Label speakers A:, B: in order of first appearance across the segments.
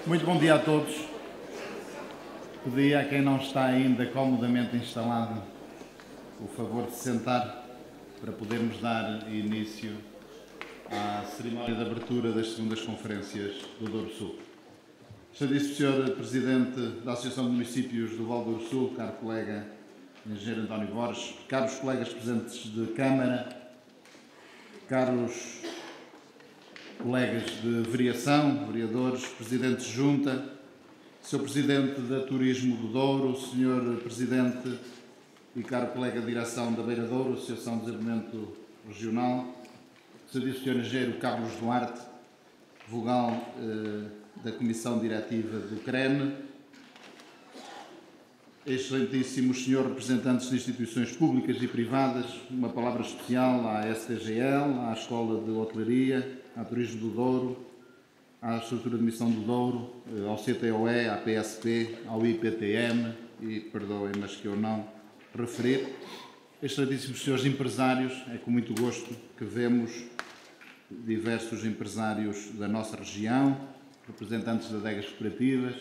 A: Muito bom dia a todos. Pedi a quem não está ainda comodamente instalado o favor de se sentar para podermos dar início à cerimónia de abertura das segundas conferências do Douro Sul. Excelentíssimo Sr. Presidente da Associação de Municípios do Val do Douro Sul, caro colega Engenheiro António Borges, caros colegas presentes de Câmara, caros colegas de vereação, vereadores, presidentes de junta, Sr. Presidente da Turismo do Douro, Sr. Presidente e caro colega de direção da Beira Douro, Associação de Desenvolvimento Regional, Sr. Engenheiro Carlos Duarte, vogal da Comissão Diretiva do CREN, excelentíssimos senhores representantes de instituições públicas e privadas, uma palavra especial à STGL, à Escola de Hotelaria, ao Turismo do Douro, à Estrutura de Missão do Douro, ao CTOE, à PSP, ao IPTM e, perdoem, mas que eu não referir. Excelentíssimos senhores empresários, é com muito gosto que vemos diversos empresários da nossa região, representantes de adegas cooperativas,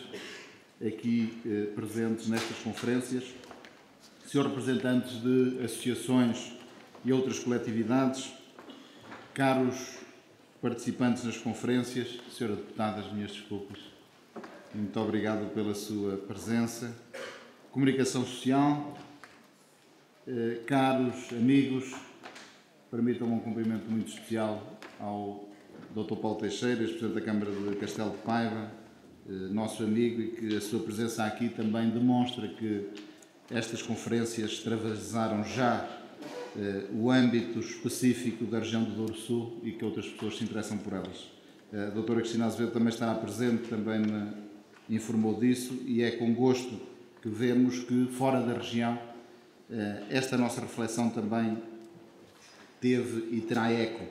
A: aqui presentes nestas conferências, senhores representantes de associações e outras coletividades, caros participantes nas conferências, senhora deputada, as minhas desculpas, muito obrigado pela sua presença, comunicação social, caros amigos, permitam-me um cumprimento muito especial ao Dr. Paulo Teixeira, Presidente da Câmara de Castelo de Paiva, nosso amigo, e que a sua presença aqui também demonstra que estas conferências extravasaram já o âmbito específico da região do Douro Sul e que outras pessoas se interessam por elas. A doutora Cristina Azevedo também estará presente, também me informou disso, e é com gosto que vemos que fora da região esta nossa reflexão também teve e terá eco.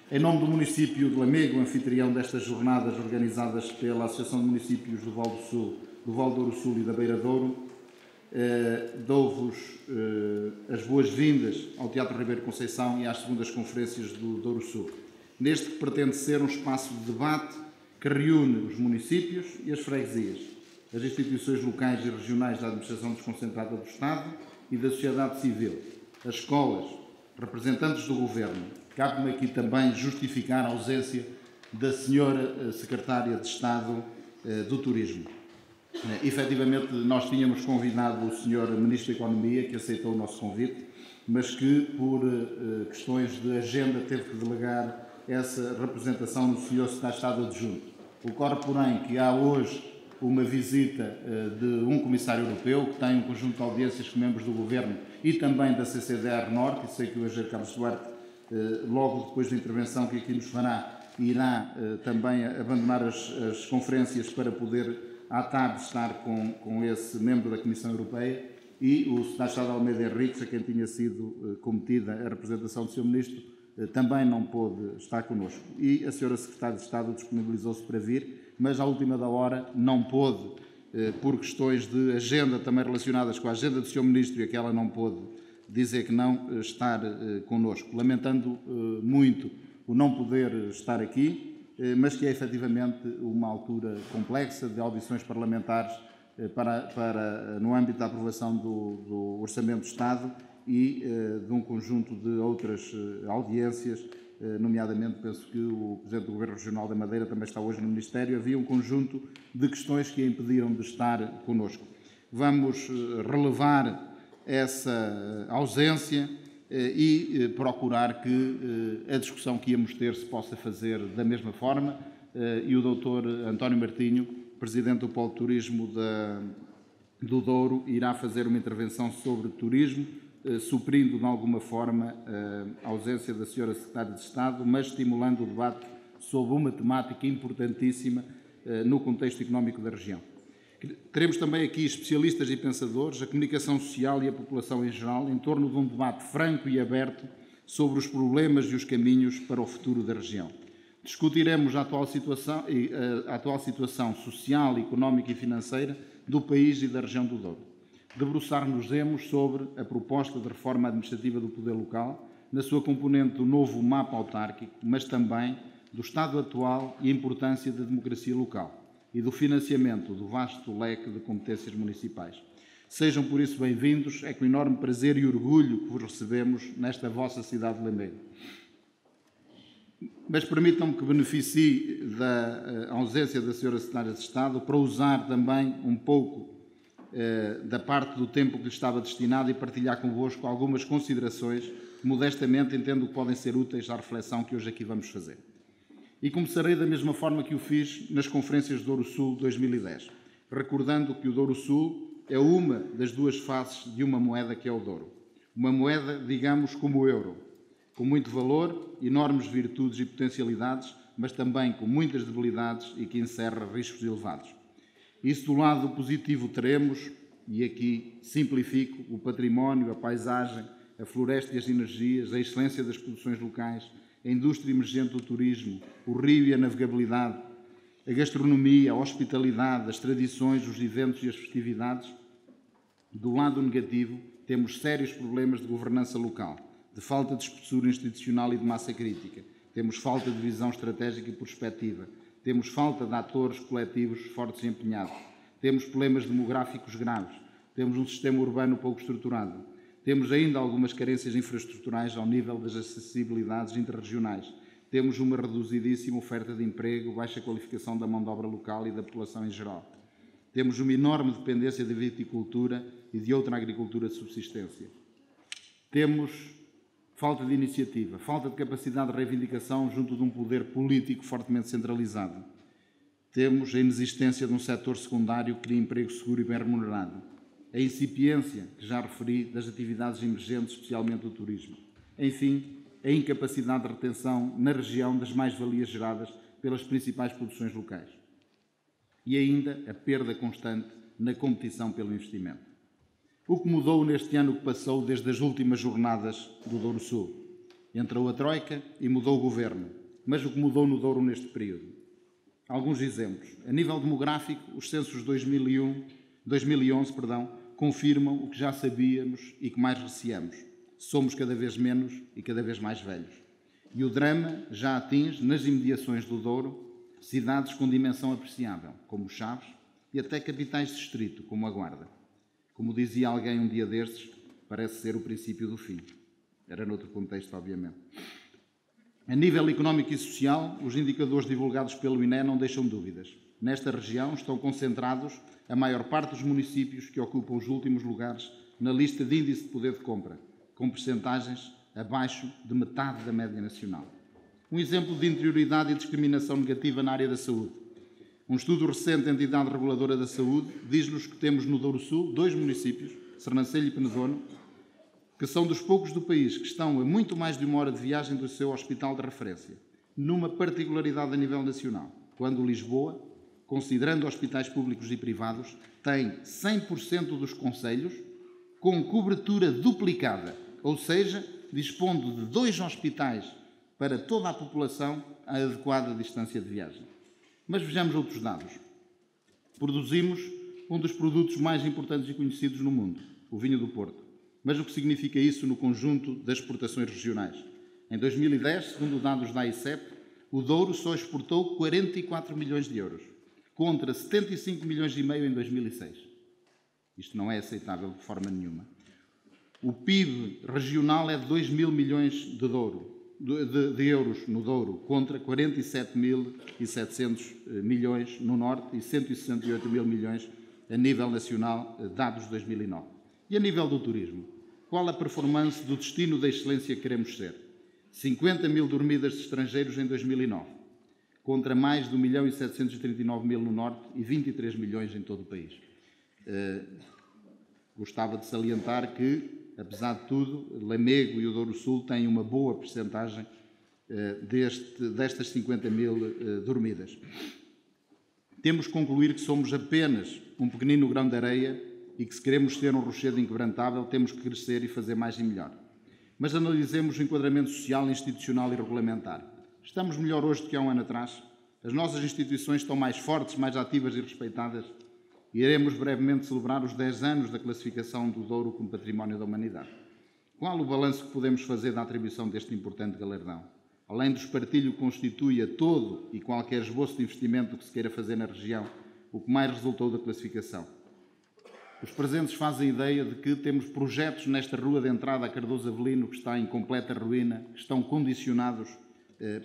A: Em nome do município de Lamego, anfitrião destas jornadas organizadas pela Associação de Municípios do Val do Douro Sul e da Beira Douro, dou-vos as boas-vindas ao Teatro Ribeiro Conceição e às segundas conferências do Douro Sul, neste que pretende ser um espaço de debate que reúne os municípios e as freguesias, as instituições locais e regionais da administração desconcentrada do Estado e da sociedade civil, as escolas, representantes do Governo. Cabe-me aqui também justificar a ausência da senhora Secretária de Estado do Turismo. Efetivamente, nós tínhamos convidado o Sr. Ministro da Economia, que aceitou o nosso convite, mas que, por questões de agenda, teve que delegar essa representação no Sr. Secretário de Estado Adjunto. Ocorre, porém, que há hoje uma visita de um Comissário Europeu, que tem um conjunto de audiências com membros do Governo e também da CCDR Norte, e sei que o Engenheiro Carlos Duarte, logo depois da intervenção que aqui nos fará, irá também abandonar as conferências para poder, à tarde, estar com esse membro da Comissão Europeia, e o Secretário de Estado Almeida Henriques, a quem tinha sido cometida a representação do Sr. Ministro, também não pôde estar connosco. E a Sra. Secretária de Estado disponibilizou-se para vir, mas à última da hora não pôde, por questões de agenda também relacionadas com a agenda do Sr. Ministro, e a que ela não pôde dizer que não, estar connosco. Lamentando muito o não poder estar aqui, mas que é efetivamente uma altura complexa de audições parlamentares no âmbito da aprovação do Orçamento do Estado e de um conjunto de outras audiências, nomeadamente penso que o Presidente do Governo Regional da Madeira também está hoje no Ministério. Havia um conjunto de questões que a impediram de estar connosco. Vamos relevar essa ausência e procurar que a discussão que íamos ter se possa fazer da mesma forma, e o Dr. António Martinho, Presidente do Polo de Turismo do Douro, irá fazer uma intervenção sobre turismo, suprindo de alguma forma a ausência da Sra. Secretária de Estado, mas estimulando o debate sobre uma temática importantíssima no contexto económico da região. Teremos também aqui especialistas e pensadores, a comunicação social e a população em geral, em torno de um debate franco e aberto sobre os problemas e os caminhos para o futuro da região. Discutiremos a atual situação social, económica e financeira do país e da região do Douro. Debruçar-nos-emos sobre a proposta de reforma administrativa do poder local, na sua componente do novo mapa autárquico, mas também do estado atual e a importância da democracia local, e do financiamento do vasto leque de competências municipais. Sejam por isso bem-vindos, é com enorme prazer e orgulho que vos recebemos nesta vossa cidade de Lamego. Mas permitam-me que beneficie da ausência da Sra. Secretária de Estado para usar também um pouco da parte do tempo que lhe estava destinado e partilhar convosco algumas considerações que, modestamente, entendo que podem ser úteis à reflexão que hoje aqui vamos fazer. E começarei da mesma forma que o fiz nas conferências de Douro Sul 2010, recordando que o Douro Sul é uma das duas faces de uma moeda que é o Douro. Uma moeda, digamos, como o euro, com muito valor, enormes virtudes e potencialidades, mas também com muitas debilidades e que encerra riscos elevados. Isso do lado positivo teremos, e aqui simplifico, o património, a paisagem, a floresta e as energias, a excelência das produções locais, a indústria emergente do turismo, o rio e a navegabilidade, a gastronomia, a hospitalidade, as tradições, os eventos e as festividades. Do lado negativo, temos sérios problemas de governança local, de falta de espessura institucional e de massa crítica. Temos falta de visão estratégica e perspectiva. Temos falta de atores coletivos fortes e empenhados. Temos problemas demográficos graves. Temos um sistema urbano pouco estruturado. Temos ainda algumas carências infraestruturais ao nível das acessibilidades interregionais. Temos uma reduzidíssima oferta de emprego, baixa qualificação da mão de obra local e da população em geral. Temos uma enorme dependência da viticultura e de outra agricultura de subsistência. Temos falta de iniciativa, falta de capacidade de reivindicação junto de um poder político fortemente centralizado. Temos a inexistência de um setor secundário que cria emprego seguro e bem remunerado. A incipiência, que já referi, das atividades emergentes, especialmente do turismo. Enfim, a incapacidade de retenção na região das mais-valias geradas pelas principais produções locais. E ainda a perda constante na competição pelo investimento. O que mudou neste ano que passou desde as últimas jornadas do Douro Sul? Entrou a Troika e mudou o governo. Mas o que mudou no Douro neste período? Alguns exemplos. A nível demográfico, os censos de 2011 confirmam o que já sabíamos e que mais receamos. Somos cada vez menos e cada vez mais velhos. E o drama já atinge, nas imediações do Douro, cidades com dimensão apreciável, como Chaves, e até capitais de distrito, como a Guarda. Como dizia alguém um dia destes, parece ser o princípio do fim. Era noutro contexto, obviamente. A nível económico e social, os indicadores divulgados pelo INE não deixam dúvidas. Nesta região estão concentrados a maior parte dos municípios que ocupam os últimos lugares na lista de índice de poder de compra, com percentagens abaixo de metade da média nacional. Um exemplo de interioridade e discriminação negativa na área da saúde. Um estudo recente da entidade reguladora da saúde diz-nos que temos no Douro Sul 2 municípios, Sernancelho e Penedono, que são dos poucos do país que estão a muito mais de 1 hora de viagem do seu hospital de referência, numa particularidade a nível nacional, quando Lisboa, considerando hospitais públicos e privados, tem 100% dos concelhos com cobertura duplicada, ou seja, dispondo de 2 hospitais para toda a população a adequada distância de viagem. Mas vejamos outros dados. Produzimos um dos produtos mais importantes e conhecidos no mundo, o vinho do Porto. Mas o que significa isso no conjunto das exportações regionais? Em 2010, segundo dados da AICEP, o Douro só exportou 44 milhões de euros, contra 75 milhões e meio em 2006. Isto não é aceitável de forma nenhuma. O PIB regional é de 2 mil milhões de euros no Douro, contra 47.700 milhões no Norte e 168 mil milhões a nível nacional, dados de 2009. E a nível do turismo? Qual a performance do destino da excelência que queremos ser? 50 mil dormidas de estrangeiros em 2009, contra mais de 1.739.000 no Norte e 23 milhões em todo o país. Gostava de salientar que, apesar de tudo, Lamego e o Douro Sul têm uma boa percentagem destas 50 mil dormidas. Temos que concluir que somos apenas um pequenino grão de areia e que, se queremos ser um rochedo inquebrantável, temos que crescer e fazer mais e melhor. Mas analisemos o enquadramento social, institucional e regulamentar. Estamos melhor hoje do que há um ano atrás? As nossas instituições estão mais fortes, mais ativas e respeitadas? Iremos brevemente celebrar os 10 anos da classificação do Douro como Património da Humanidade. Qual o balanço que podemos fazer da atribuição deste importante galardão? além do espartilho que constitui a todo e qualquer esboço de investimento que se queira fazer na região, o que mais resultou da classificação. Os presentes fazem ideia de que temos projetos nesta rua de entrada a Cardoso Avelino que está em completa ruína, que estão condicionados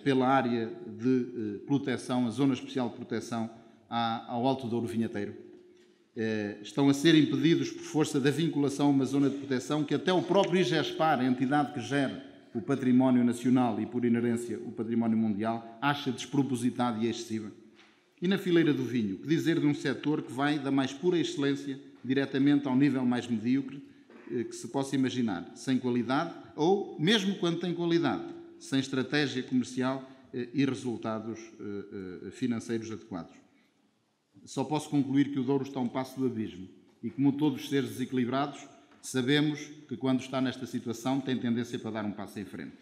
A: pela área de proteção, a Zona Especial de Proteção ao Alto Douro Vinheteiro. Estão a ser impedidos por força da vinculação a uma zona de proteção que até o próprio IGESPAR, a entidade que gera o património nacional e, por inerência, o património mundial, acha despropositada e excessiva. E na fileira do vinho, que dizer de um setor que vai da mais pura excelência diretamente ao nível mais medíocre que se possa imaginar, sem qualidade ou, mesmo quando tem qualidade, sem estratégia comercial e resultados financeiros adequados. Só posso concluir que o Douro está a um passo do abismo e, como todos os seres desequilibrados, sabemos que quando está nesta situação tem tendência para dar um passo em frente.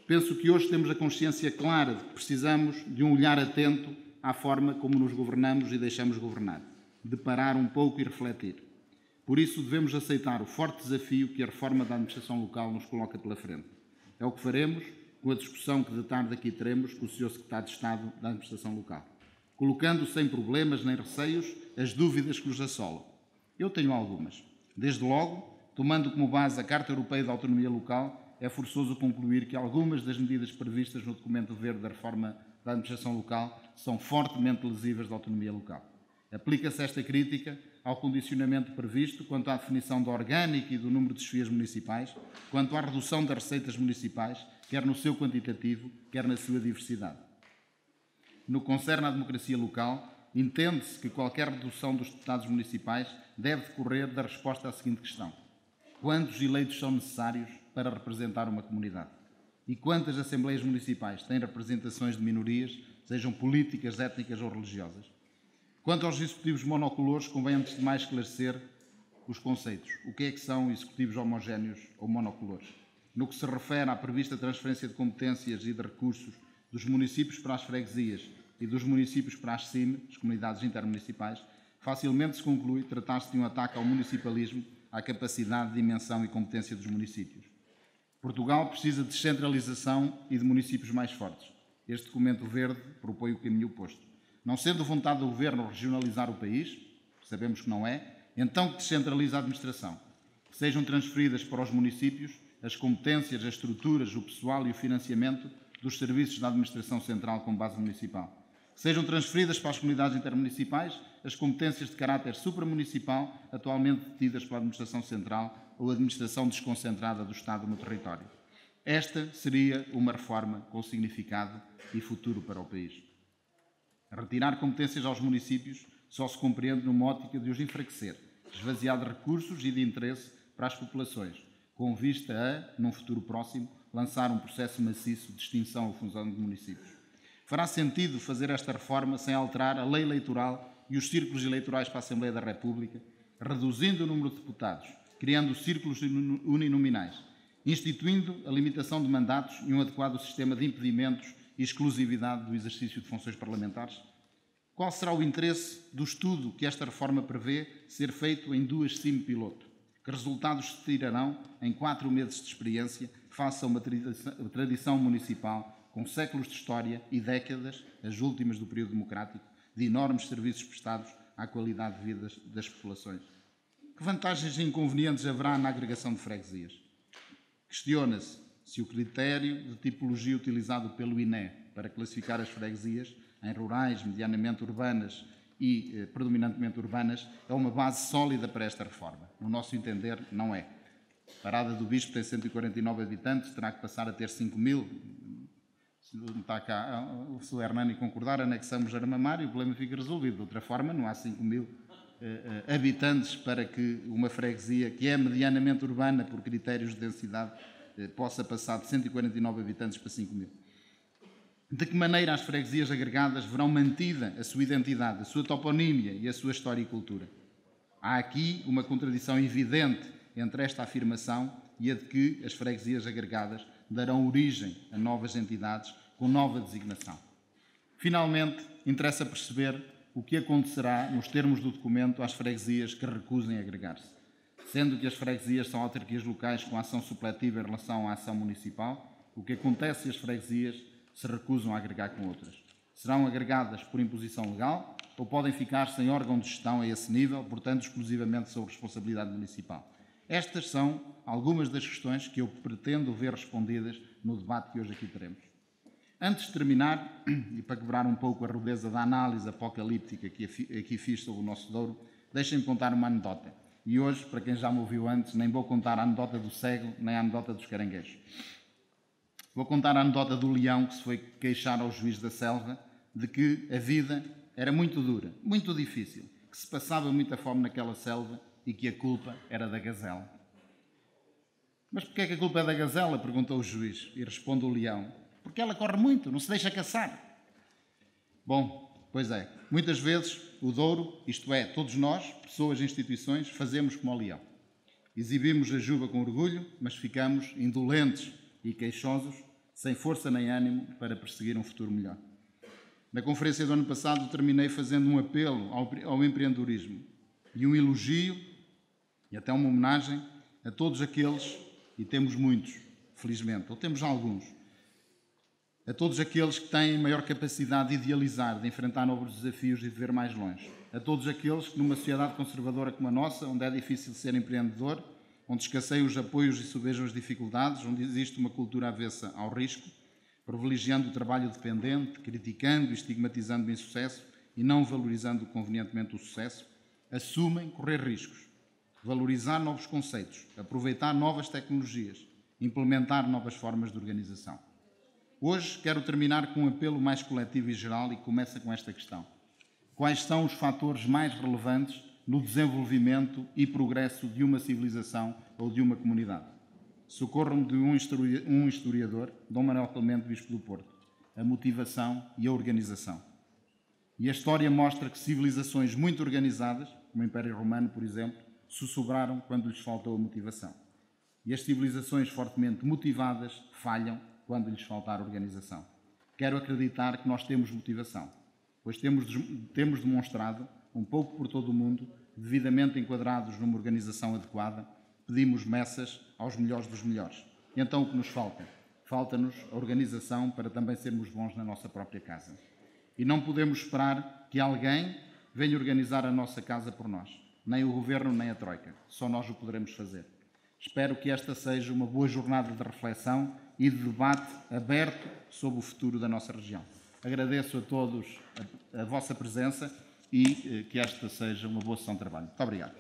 A: Penso que hoje temos a consciência clara de que precisamos de um olhar atento à forma como nos governamos e deixamos governar, de parar um pouco e refletir. Por isso devemos aceitar o forte desafio que a reforma da administração local nos coloca pela frente. É o que faremos com a discussão que de tarde aqui teremos com o Sr. Secretário de Estado da Administração Local, colocando sem problemas nem receios as dúvidas que nos assolam. Eu tenho algumas. Desde logo, tomando como base a Carta Europeia da Autonomia Local, é forçoso concluir que algumas das medidas previstas no documento verde da reforma da administração local são fortemente lesivas da autonomia local. Aplica-se esta crítica ao condicionamento previsto quanto à definição da orgânica e do número de chefias municipais, quanto à redução das receitas municipais, quer no seu quantitativo, quer na sua diversidade. No que concerne à democracia local, entende-se que qualquer redução dos deputados municipais deve decorrer da resposta à seguinte questão: quantos eleitos são necessários para representar uma comunidade? E quantas assembleias municipais têm representações de minorias, sejam políticas, étnicas ou religiosas? Quanto aos executivos monocolores, convém antes de mais esclarecer os conceitos. O que é que são executivos homogéneos ou monocolores? No que se refere à prevista transferência de competências e de recursos dos municípios para as freguesias e dos municípios para as CIM, as comunidades intermunicipais, facilmente se conclui tratar-se de um ataque ao municipalismo, à capacidade, dimensão e competência dos municípios. Portugal precisa de descentralização e de municípios mais fortes. Este documento verde propõe o caminho oposto. Não sendo vontade do Governo regionalizar o país, sabemos que não é, então que descentraliza a administração. Que sejam transferidas para os municípios as competências, as estruturas, o pessoal e o financiamento dos serviços da administração central com base municipal. Que sejam transferidas para as comunidades intermunicipais as competências de caráter supramunicipal atualmente detidas pela administração central ou administração desconcentrada do Estado no território. Esta seria uma reforma com significado e futuro para o país. Retirar competências aos municípios só se compreende numa ótica de os enfraquecer, esvaziar de recursos e de interesse para as populações, com vista a, num futuro próximo, lançar um processo maciço de extinção ou fusão de municípios. Fará sentido fazer esta reforma sem alterar a lei eleitoral e os círculos eleitorais para a Assembleia da República, reduzindo o número de deputados, criando círculos uninominais, instituindo a limitação de mandatos e um adequado sistema de impedimentos e exclusividade do exercício de funções parlamentares? Qual será o interesse do estudo que esta reforma prevê ser feito em 2 CIM piloto? Que resultados se tirarão em 4 meses de experiência face a uma tradição municipal com séculos de história e décadas, as últimas do período democrático, de enormes serviços prestados à qualidade de vida das populações? Que vantagens e inconvenientes haverá na agregação de freguesias? Questiona-se se o critério de tipologia utilizado pelo INE para classificar as freguesias em rurais, medianamente urbanas e predominantemente urbanas é uma base sólida para esta reforma. No nosso entender, não é. Parada do Bispo tem 149 habitantes, terá que passar a ter 5.000. Se não está cá, se o Hernani concordar, anexamos Armamar e o problema fica resolvido. De outra forma, não há 5.000 habitantes para que uma freguesia que é medianamente urbana por critérios de densidade possa passar de 149 habitantes para 5.000. De que maneira as freguesias agregadas verão mantida a sua identidade, a sua toponímia e a sua história e cultura? Há aqui uma contradição evidente entre esta afirmação e a de que as freguesias agregadas darão origem a novas entidades com nova designação. Finalmente, interessa perceber o que acontecerá nos termos do documento às freguesias que recusem agregar-se. Sendo que as freguesias são autarquias locais com ação supletiva em relação à ação municipal, O que acontece se as freguesias se recusam a agregar com outras? Serão agregadas por imposição legal ou podem ficar sem órgão de gestão a esse nível, portanto exclusivamente sob responsabilidade municipal? Estas são algumas das questões que eu pretendo ver respondidas no debate que hoje aqui teremos. Antes de terminar, e para quebrar um pouco a rudeza da análise apocalíptica que aqui fiz sobre o nosso Douro, deixem-me contar uma anedota. E hoje, para quem já me ouviu antes, nem vou contar a anedota do cego, nem a anedota dos caranguejos. Vou contar a anedota do leão que se foi queixar ao juiz da selva de que a vida era muito dura, muito difícil, que se passava muita fome naquela selva e que a culpa era da gazela. Mas porquê é que a culpa é da gazela? Perguntou o juiz. E responde o leão. Porque ela corre muito, não se deixa caçar. Bom, pois é. Muitas vezes o Douro, isto é, todos nós, pessoas e instituições, fazemos como o leão. Exibimos a juba com orgulho, mas ficamos indolentes e queixosos, sem força nem ânimo para perseguir um futuro melhor. Na conferência do ano passado terminei fazendo um apelo ao empreendedorismo e um elogio e até uma homenagem a todos aqueles, e temos muitos, felizmente, ou temos alguns, a todos aqueles que têm maior capacidade de idealizar, de enfrentar novos desafios e de ver mais longe. A todos aqueles que, numa sociedade conservadora como a nossa, onde é difícil ser empreendedor, onde escasseiam os apoios e subejam as dificuldades, onde existe uma cultura avessa ao risco, privilegiando o trabalho dependente, criticando e estigmatizando o insucesso e não valorizando convenientemente o sucesso, assumem correr riscos, valorizar novos conceitos, aproveitar novas tecnologias, implementar novas formas de organização. Hoje quero terminar com um apelo mais coletivo e geral e começa com esta questão. Quais são os fatores mais relevantes no desenvolvimento e progresso de uma civilização ou de uma comunidade? Socorro-me de um historiador, Dom Manuel Clemente, Bispo do Porto. A motivação e a organização. E a história mostra que civilizações muito organizadas, como o Império Romano, por exemplo, sussurraram quando lhes faltou a motivação. E as civilizações fortemente motivadas falham quando lhes faltar organização. Quero acreditar que nós temos motivação, pois temos demonstrado, um pouco por todo o mundo, devidamente enquadrados numa organização adequada, pedimos meças aos melhores dos melhores. E então o que nos falta? Falta-nos a organização para também sermos bons na nossa própria casa. E não podemos esperar que alguém venha organizar a nossa casa por nós. Nem o Governo, nem a Troika. Só nós o poderemos fazer. Espero que esta seja uma boa jornada de reflexão e de debate aberto sobre o futuro da nossa região. Agradeço a todos a vossa presença e que esta seja uma boa sessão de trabalho. Muito obrigado.